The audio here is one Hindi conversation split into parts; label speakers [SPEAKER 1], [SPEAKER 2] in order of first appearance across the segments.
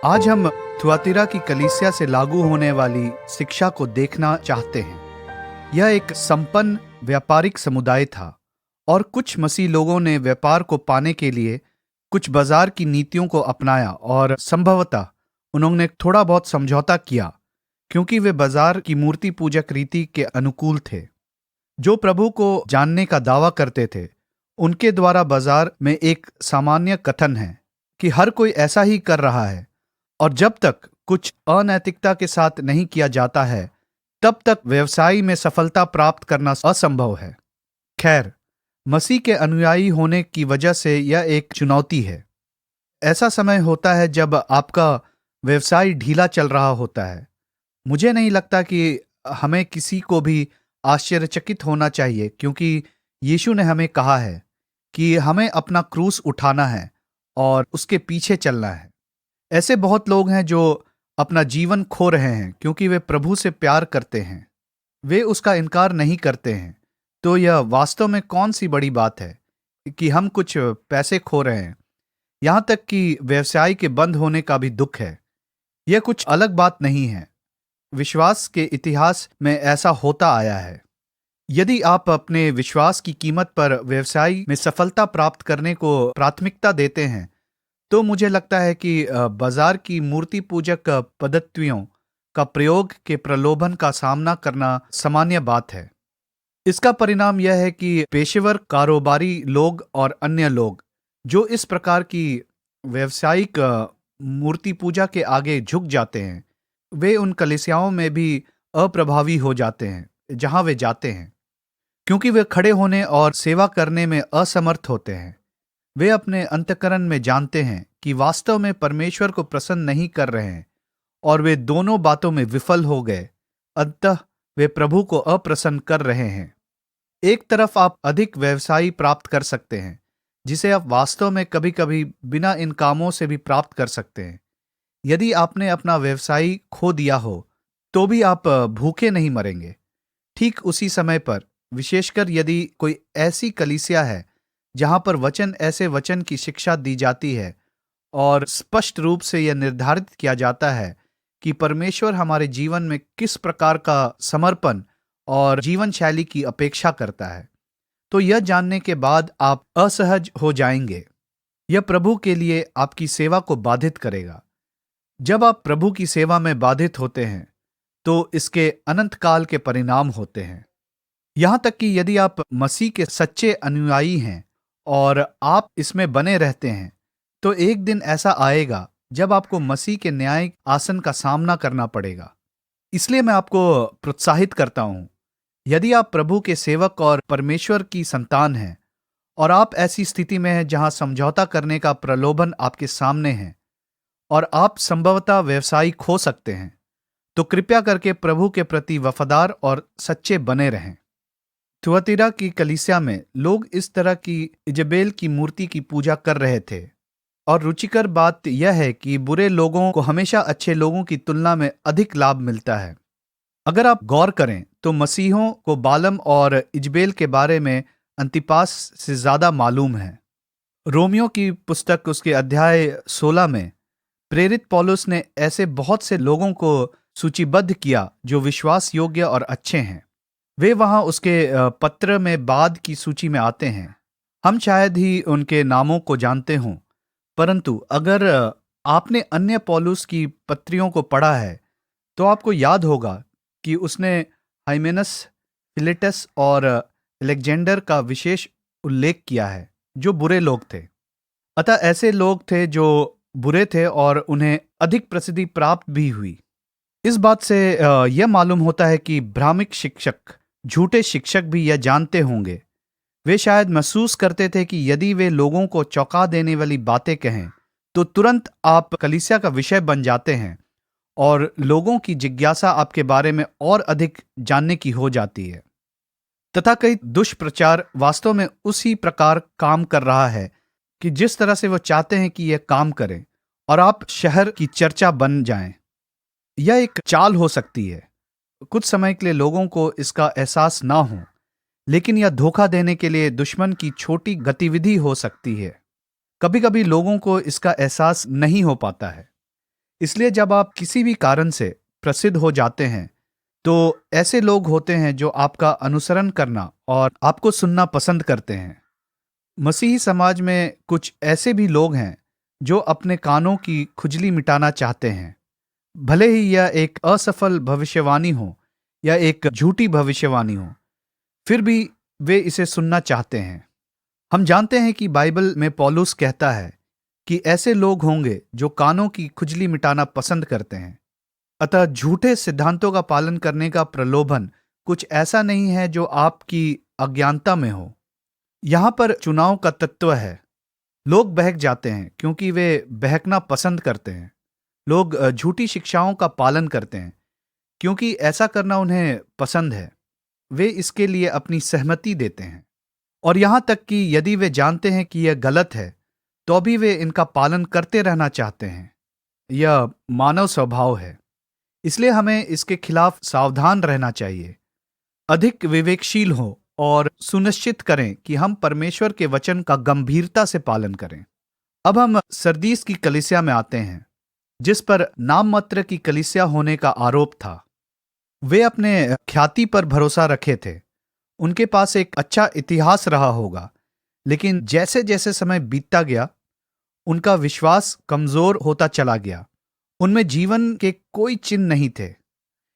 [SPEAKER 1] आज हम थुआतीरा की कलीसिया से लागू होने वाली शिक्षा को देखना चाहते हैं। यह एक संपन्न व्यापारिक समुदाय था और कुछ मसीह लोगों ने व्यापार को पाने के लिए कुछ बाजार की नीतियों को अपनाया और संभवतः उन्होंने थोड़ा बहुत समझौता किया क्योंकि वे बाजार की मूर्ति पूजक रीति के अनुकूल थे। जो प्रभु को जानने का दावा करते थे उनके द्वारा बाजार में एक सामान्य कथन है कि हर कोई ऐसा ही कर रहा है और जब तक कुछ अनैतिकता के साथ नहीं किया जाता है तब तक व्यवसाय में सफलता प्राप्त करना असंभव है। खैर, मसीह के अनुयायी होने की वजह से यह एक चुनौती है। ऐसा समय होता है जब आपका व्यवसाय ढीला चल रहा होता है। मुझे नहीं लगता कि हमें किसी को भी आश्चर्यचकित होना चाहिए क्योंकि यीशु ने हमें कहा है कि हमें अपना क्रूस उठाना है और उसके पीछे चलना है। ऐसे बहुत लोग हैं जो अपना जीवन खो रहे हैं क्योंकि वे प्रभु से प्यार करते हैं। वे उसका इनकार नहीं करते हैं। तो यह वास्तव में कौन सी बड़ी बात है कि हम कुछ पैसे खो रहे हैं। यहाँ तक कि व्यवसाय के बंद होने का भी दुख है। यह कुछ अलग बात नहीं है। विश्वास के इतिहास में ऐसा होता आया है। यदि आप अपने विश्वास की कीमत पर व्यवसाय में सफलता प्राप्त करने को प्राथमिकता देते हैं तो मुझे लगता है कि बाजार की मूर्ति पूजक पद्धतियों का प्रयोग के प्रलोभन का सामना करना सामान्य बात है। इसका परिणाम यह है कि पेशेवर कारोबारी लोग और अन्य लोग जो इस प्रकार की व्यावसायिक मूर्ति पूजा के आगे झुक जाते हैं वे उन कलीसियाओं में भी अप्रभावी हो जाते हैं जहां वे जाते हैं क्योंकि वे खड़े होने और सेवा करने में असमर्थ होते हैं। वे अपने अंतःकरण में जानते हैं कि वास्तव में परमेश्वर को प्रसन्न नहीं कर रहे हैं और वे दोनों बातों में विफल हो गए। अतः वे प्रभु को अप्रसन्न कर रहे हैं। एक तरफ आप अधिक व्यवसाय प्राप्त कर सकते हैं जिसे आप वास्तव में कभी कभी बिना इन कामों से भी प्राप्त कर सकते हैं। यदि आपने अपना व्यवसाय खो दिया हो तो भी आप भूखे नहीं मरेंगे। ठीक उसी समय पर, विशेषकर यदि कोई ऐसी कलीसिया है जहां पर ऐसे वचन की शिक्षा दी जाती है और स्पष्ट रूप से यह निर्धारित किया जाता है कि परमेश्वर हमारे जीवन में किस प्रकार का समर्पण और जीवन शैली की अपेक्षा करता है, तो यह जानने के बाद आप असहज हो जाएंगे। यह प्रभु के लिए आपकी सेवा को बाधित करेगा। जब आप प्रभु की सेवा में बाधित होते हैं तो इसके अनंत काल के परिणाम होते हैं। यहां तक कि यदि आप मसीह के सच्चे अनुयायी हैं और आप इसमें बने रहते हैं तो एक दिन ऐसा आएगा जब आपको मसीह के न्याय आसन का सामना करना पड़ेगा। इसलिए मैं आपको प्रोत्साहित करता हूं, यदि आप प्रभु के सेवक और परमेश्वर की संतान हैं और आप ऐसी स्थिति में हैं जहां समझौता करने का प्रलोभन आपके सामने है और आप संभवतः व्यवसाय खो सकते हैं, तो कृपया करके प्रभु के प्रति वफादार और सच्चे बने रहें। थुआतीरा की कलीसिया में लोग इस तरह की इजेबेल की मूर्ति की पूजा कर रहे थे और रुचिकर बात यह है कि बुरे लोगों को हमेशा अच्छे लोगों की तुलना में अधिक लाभ मिलता है। अगर आप गौर करें तो मसीहों को बालम और इजबेल के बारे में अंतिपास से ज्यादा मालूम है। रोमियो की पुस्तक उसके अध्याय 16 में प्रेरित पौलुस ने ऐसे बहुत से लोगों को सूचीबद्ध किया जो विश्वास योग्य और अच्छे हैं। वे वहां उसके पत्र में बाद की सूची में आते हैं। हम शायद ही उनके नामों को जानते हों, परंतु अगर आपने अन्य पौलुस की पत्रियों को पढ़ा है तो आपको याद होगा कि उसने हाइमेनस, फिलेटस और अलेक्जेंडर का विशेष उल्लेख किया है जो बुरे लोग थे। अतः ऐसे लोग थे जो बुरे थे और उन्हें अधिक प्रसिद्धि प्राप्त भी हुई। इस बात से यह मालूम होता है कि भ्रामिक शिक्षक, झूठे शिक्षक भी यह जानते होंगे। वे शायद महसूस करते थे कि यदि वे लोगों को चौंका देने वाली बातें कहें तो तुरंत आप कलीसिया का विषय बन जाते हैं और लोगों की जिज्ञासा आपके बारे में और अधिक जानने की हो जाती है। तथा कई दुष्प्रचार वास्तव में उसी प्रकार काम कर रहा है कि जिस तरह से वो चाहते हैं कि यह काम करें और आप शहर की चर्चा बन जाएं। यह एक चाल हो सकती है। कुछ समय के लिए लोगों को इसका एहसास ना हो, लेकिन यह धोखा देने के लिए दुश्मन की छोटी गतिविधि हो सकती है। कभी कभी लोगों को इसका एहसास नहीं हो पाता है। इसलिए जब आप किसी भी कारण से प्रसिद्ध हो जाते हैं, तो ऐसे लोग होते हैं जो आपका अनुसरण करना और आपको सुनना पसंद करते हैं। मसीही समाज में कुछ ऐसे भी लोग हैं जो अपने कानों की खुजली मिटाना चाहते हैं, भले ही यह एक असफल भविष्यवाणी हो या एक झूठी भविष्यवाणी हो, फिर भी वे इसे सुनना चाहते हैं। हम जानते हैं कि बाइबल में पौलुस कहता है कि ऐसे लोग होंगे जो कानों की खुजली मिटाना पसंद करते हैं। अतः झूठे सिद्धांतों का पालन करने का प्रलोभन कुछ ऐसा नहीं है जो आपकी अज्ञानता में हो। यहां पर चुनाव का तत्व है। लोग बहक जाते हैं क्योंकि वे बहकना पसंद करते हैं। लोग झूठी शिक्षाओं का पालन करते हैं क्योंकि ऐसा करना उन्हें पसंद है। वे इसके लिए अपनी सहमति देते हैं, और यहां तक कि यदि वे जानते हैं कि यह गलत है, तो भी वे इनका पालन करते रहना चाहते हैं। यह मानव स्वभाव है, इसलिए हमें इसके खिलाफ सावधान रहना चाहिए। अधिक विवेकशील हो और सुनिश्चित करें कि हम परमेश्वर के वचन का गंभीरता से पालन करें। अब हम सरदीस की कलीसिया में आते हैं, जिस पर नाम मात्र की कलीसिया होने का आरोप था। वे अपने ख्याति पर भरोसा रखे थे। उनके पास एक अच्छा इतिहास रहा होगा, लेकिन जैसे जैसे समय बीतता गया, उनका विश्वास कमजोर होता चला गया। उनमें जीवन के कोई चिन्ह नहीं थे।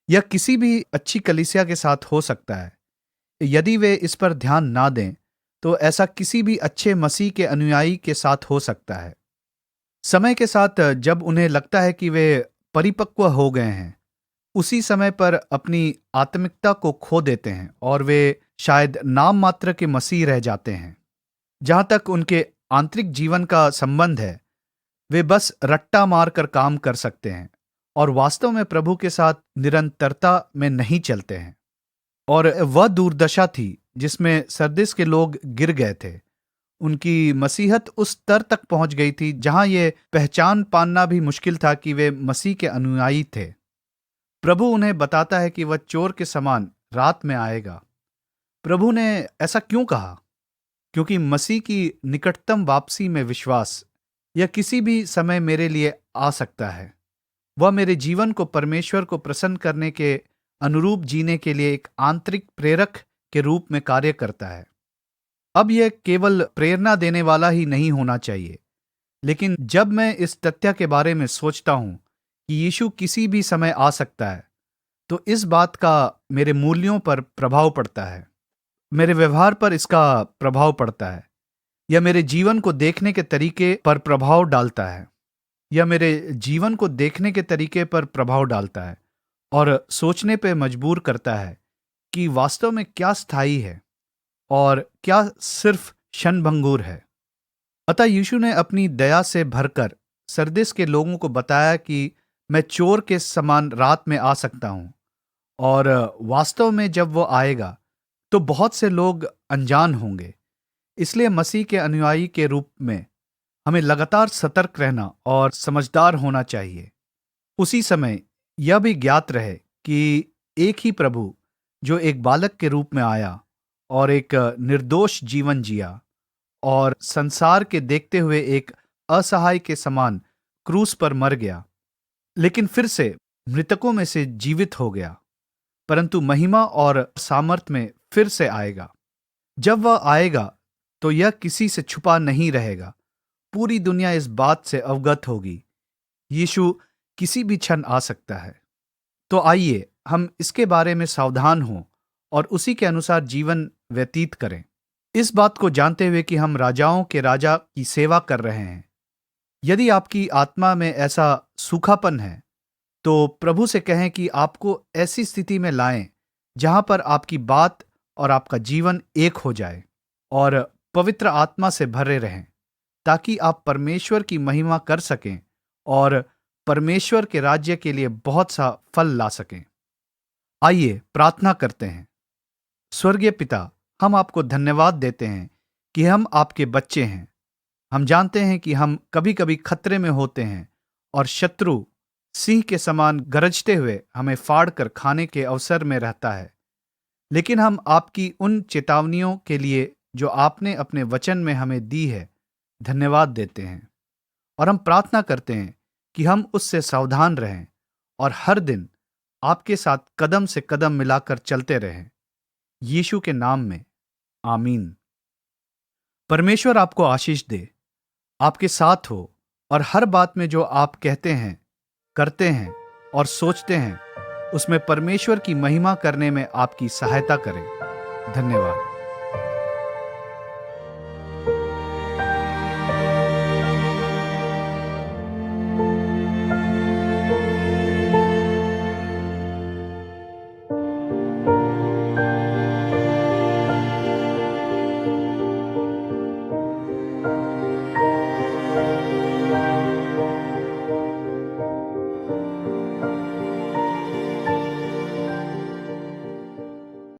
[SPEAKER 1] यह किसी भी अच्छी कलीसिया के साथ हो सकता है। यदि वे इस पर ध्यान ना दें, तो ऐसा किसी भी अच्छे मसीह के अनुयायी के साथ हो सकता है। समय के साथ जब उन्हें लगता है कि वे परिपक्व हो गए हैं, उसी समय पर अपनी आत्मिकता को खो देते हैं और वे शायद नाम मात्र के मसीह रह जाते हैं। जहां तक उनके आंतरिक जीवन का संबंध है, वे बस रट्टा मार कर काम कर सकते हैं और वास्तव में प्रभु के साथ निरंतरता में नहीं चलते हैं। और वह दुर्दशा थी जिसमें सरदिस के लोग गिर गए थे। उनकी मसीहत उस स्तर तक पहुंच गई थी जहां ये पहचान पाना भी मुश्किल था कि वे मसीह के अनुयायी थे। प्रभु उन्हें बताता है कि वह चोर के समान रात में आएगा। प्रभु ने ऐसा क्यों कहा? क्योंकि मसीह की निकटतम वापसी में विश्वास, यह किसी भी समय मेरे लिए आ सकता है। वह मेरे जीवन को परमेश्वर को प्रसन्न करने के अनुरूप जीने के लिए एक आंतरिक प्रेरक के रूप में कार्य करता है। अब यह केवल प्रेरणा देने वाला ही नहीं होना चाहिए, लेकिन जब मैं इस तथ्य के बारे में सोचता हूं कि यीशु किसी भी समय आ सकता है, तो इस बात का मेरे मूल्यों पर प्रभाव पड़ता है। मेरे व्यवहार पर इसका प्रभाव पड़ता है। यह मेरे जीवन को देखने के तरीके पर प्रभाव डालता है। यह मेरे जीवन को देखने के तरीके पर प्रभाव डालता है और सोचने पे मजबूर करता है कि वास्तव में क्या स्थायी है और क्या सिर्फ क्षणभंगुर है। अतः यीशु ने अपनी दया से भरकर सरदिस के लोगों को बताया कि मैं चोर के समान रात में आ सकता हूं, और वास्तव में जब वो आएगा तो बहुत से लोग अनजान होंगे। इसलिए मसीह के अनुयायी के रूप में हमें लगातार सतर्क रहना और समझदार होना चाहिए। उसी समय यह भी ज्ञात रहे कि एक ही प्रभु जो एक बालक के रूप में आया और एक निर्दोष जीवन जिया और संसार के देखते हुए एक असहाय के समान क्रूस पर मर गया, लेकिन फिर से मृतकों में से जीवित हो गया, परंतु महिमा और सामर्थ में फिर से आएगा। जब वह आएगा तो यह किसी से छुपा नहीं रहेगा। पूरी दुनिया इस बात से अवगत होगी। यीशु किसी भी क्षण आ सकता है। तो आइए हम इसके बारे में सावधान हों और उसी के अनुसार जीवन व्यतीत करें, इस बात को जानते हुए कि हम राजाओं के राजा की सेवा कर रहे हैं। यदि आपकी आत्मा में ऐसा सूखापन है, तो प्रभु से कहें कि आपको ऐसी स्थिति में लाएं जहां पर आपकी बात और आपका जीवन एक हो जाए और पवित्र आत्मा से भरे रहें, ताकि आप परमेश्वर की महिमा कर सकें और परमेश्वर के राज्य के लिए बहुत सा फल ला सकें। आइए प्रार्थना करते हैं। स्वर्गीय पिता, हम आपको धन्यवाद देते हैं कि हम आपके बच्चे हैं। हम जानते हैं कि हम कभी कभी खतरे में होते हैं और शत्रु सिंह के समान गरजते हुए हमें फाड़ कर खाने के अवसर में रहता है। लेकिन हम आपकी उन चेतावनियों के लिए जो आपने अपने वचन में हमें दी है, धन्यवाद देते हैं। और हम प्रार्थना करते हैं कि हम उससे सावधान रहें और हर दिन आपके साथ कदम से कदम मिलाकर चलते रहें। यीशु के नाम में आमीन। परमेश्वर आपको आशीष दे, आपके साथ हो और हर बात में जो आप कहते हैं, करते हैं और सोचते हैं, उसमें परमेश्वर की महिमा करने में आपकी सहायता करें। धन्यवाद।